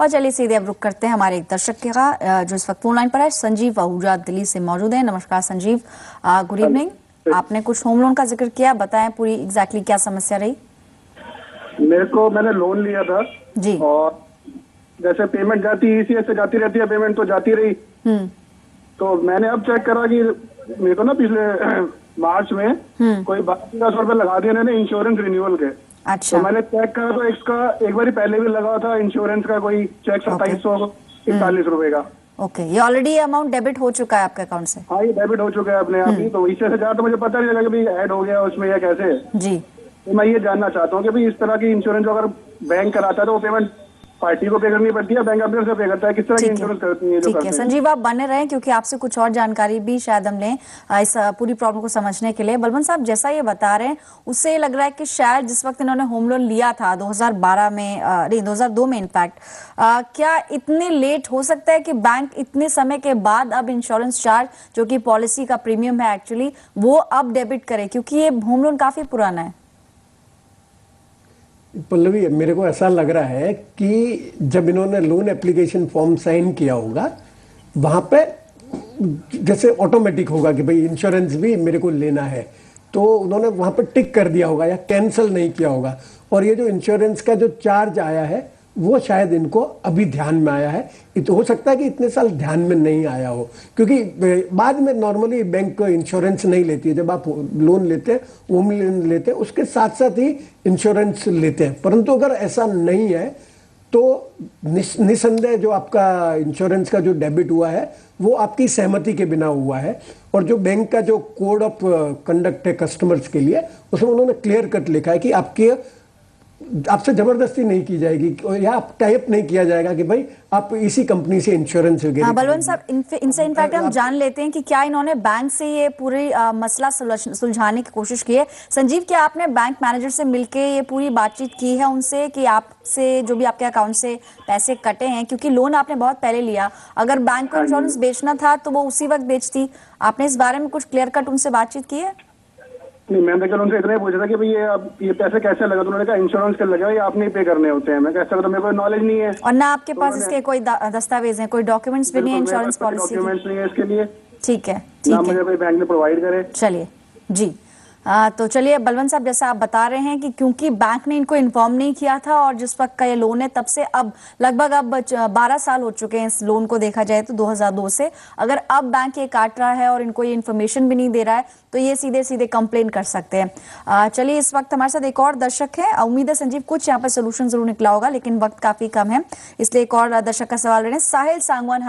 और चलिए सीधे अब रुक करते हैं हमारे एक दर्शक का जो इस वक्त फोन लाइन पर है। संजीव आहूजा दिल्ली से मौजूद है। नमस्कार संजीव, गुड इवनिंग। आपने कुछ होम लोन का जिक्र किया, बताएं पूरी एग्जैक्टली क्या समस्या रही। मैंने लोन लिया था जी, और जैसे पेमेंट जाती ईसीएस से जाती रहती है, पेमेंट तो जाती रही। तो मैंने अब चेक करा कि मेरे को ना पिछले मार्च में कोई 1200 रुपए लगा दिए उन्होंने इंश्योरेंस रिन्यूअल के। अच्छा। तो मैंने चेक करा तो इसका एक बार पहले भी लगा था इंश्योरेंस का कोई चेक 2741 रुपए का। ओके, ये ऑलरेडी अमाउंट डेबिट हो चुका है आपके अकाउंट से? हाँ, ये डेबिट हो चुका है अपने आप ही। तो इससे ज्यादा तो मुझे पता नहीं लगा कि भाई ऐड हो गया उसमें या कैसे। जी, तो मैं ये जानना चाहता हूँ कि भाई इस तरह की इंश्योरेंस अगर बैंक कराता है तो वो पेमेंट पार्टी को पे करनी पड़ती है, बैंक अपने से पे करता है, किस तरह की इंश्योरेंस करती है? ठीक है संजीव, आप बने रहें क्योंकि आपसे कुछ और जानकारी भी शायद हम लें इस पूरी प्रॉब्लम को समझने के लिए। बलवंत साहब, जैसा ये बता रहे हैं उससे लग रहा है कि शायद जिस वक्त इन्होंने होम लोन लिया था 2012 में, नहीं 2002 में इनफैक्ट, क्या इतने लेट हो सकता है कि बैंक इतने समय के बाद अब इंश्योरेंस चार्ज जो कि पॉलिसी का प्रीमियम है एक्चुअली वो अब डेबिट करे, क्योंकि ये होम लोन काफी पुराना है? पल्लवी, मेरे को ऐसा लग रहा है कि जब इन्होंने लोन एप्लीकेशन फॉर्म साइन किया होगा वहां पे जैसे ऑटोमेटिक होगा कि भाई इंश्योरेंस भी मेरे को लेना है, तो उन्होंने वहां पर टिक कर दिया होगा या कैंसिल नहीं किया होगा। और ये जो इंश्योरेंस का जो चार्ज आया है वो शायद इनको अभी ध्यान में आया है। तो हो सकता है कि इतने साल ध्यान में नहीं आया हो, क्योंकि बाद में नॉर्मली बैंक इंश्योरेंस नहीं लेती है। जब आप लोन लेते हैं, होम लोन लेते हैं, उसके साथ साथ ही इंश्योरेंस लेते हैं। परंतु अगर ऐसा नहीं है तो निसंदेह जो आपका इंश्योरेंस का जो डेबिट हुआ है वो आपकी सहमति के बिना हुआ है। और जो बैंक का जो कोड ऑफ कंडक्ट है कस्टमर्स के लिए, उसमें उन्होंने क्लियर कट लिखा है कि आपसे जबरदस्ती नहीं की जाएगी या आप टाइप नहीं किया जाएगा कि भाई आप इसी कंपनी से इंश्योरेंस वगैरह। बलवंत साहब, इनसे इनफैक्ट हम जान लेते हैं कि क्या इन्होंने बैंक से ये पूरी मसला सुलझाने की कोशिश की है। संजीव, क्या आपने बैंक मैनेजर से मिलके ये पूरी बातचीत की है उनसे कि आपसे जो भी आपके अकाउंट से पैसे कटे हैं, क्योंकि लोन आपने बहुत पहले लिया, अगर बैंक को इंश्योरेंस बेचना था तो वो उसी वक्त बेचती। आपने इस बारे में कुछ क्लियर कट उनसे बातचीत की है? नहीं, मैंने कल उनसे इतना ही पूछा था कि भाई ये पैसे कैसे लगा, तो उन्होंने कहा इंश्योरेंस के लगे, ये आपने पे करने होते हैं। मैं कैसे लगा, तो मेरे को नॉलेज नहीं है। और ना आपके पास इसके कोई दस्तावेज हैं, कोई डॉक्यूमेंट्स भी नहीं है इंश्योरेंस पॉलिसी के? डॉक्यूमेंट्स नहीं है इसके लिए। ठीक है, ना मुझे कोई बैंक ने प्रोवाइड करे। चलिए जी, तो चलिए बलवंत साहब, जैसा आप बता रहे हैं कि क्योंकि बैंक ने इनको इन्फॉर्म नहीं किया था और जिस वक्त का ये लोन है तब से अब लगभग 12 साल हो चुके हैं इस लोन को, देखा जाए तो 2002 से। अगर अब बैंक ये काट रहा है और इनको ये इन्फॉर्मेशन भी नहीं दे रहा है तो ये सीधे सीधे कंप्लेन कर सकते हैं। चलिए, इस वक्त हमारे साथ एक और दर्शक है। उम्मीद है संजीव कुछ यहाँ पर सोल्यूशन जरूर निकला होगा, लेकिन वक्त काफी कम है इसलिए एक और दर्शक का सवाल ले रहे हैं। साहिल सांगवान